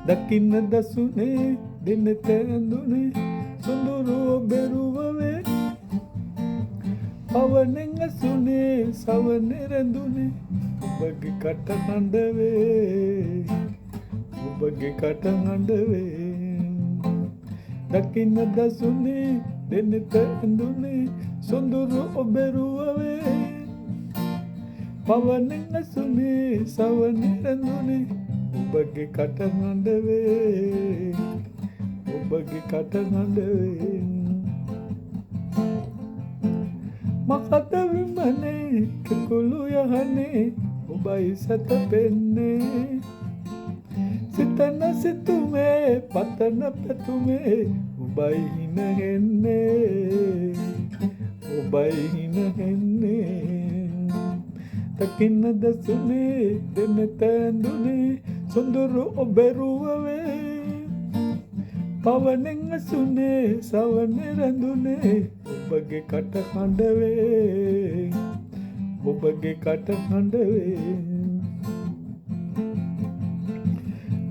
දකින්න දසුනේ දෙනෙත ඇඳුනේ සොඳුරු බෙරුවවේ පවනෙන් ඇසුනේ සවනේ රැඳුනේ ඔබගේ කට හඬවේ ඔබගේ කට හඬවේ දකින්න දසුනේ දෙනෙත ඇඳුනේ සොඳුරු ඔබෙරුවවේ පවනෙන් ඇසුනේ සවනේ රැඳුනේ ඔබගේ කට හඬවේ ඔබගේ කට හඬවේ මකත විමනේ කෙකුළු යහනේ ඔබයි සැතපෙන්නේ සිතන සිතුමේ පතන පැතුමේ ඔබයි හිනහෙන්නේ ඔබයි හිනහෙන්නේ දකින්න දසුනේ දෙනෙත ඇඳුනේ සොඳුරු ඔබෙරුවවේ පවනෙන් ඇසුනේ සවනේ රැඳුනේ ඔබගේ කට හඬවේ ඔබගේ කට හඬවේ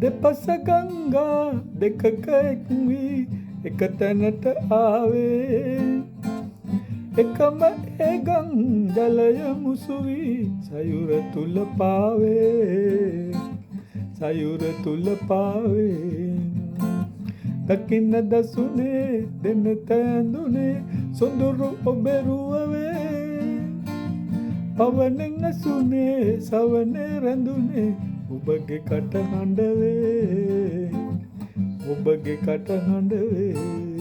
දෙපස ගංගා දෙකක එක් වී එක තැනට ආවේ එකම ඒ ගං ජලය මුසු වී සයුර තුල පාවේ සයුර තුල පාවේ දකින්න දසුනේ දෙනෙත ඇඳුනේ සොඳුරු ඔබෙරුවවේ පවනෙන් ඇසුනේ සවනේ රැඳුනේ ඔබගේ කට හඬවේ ඔබගේ කට හඬවේ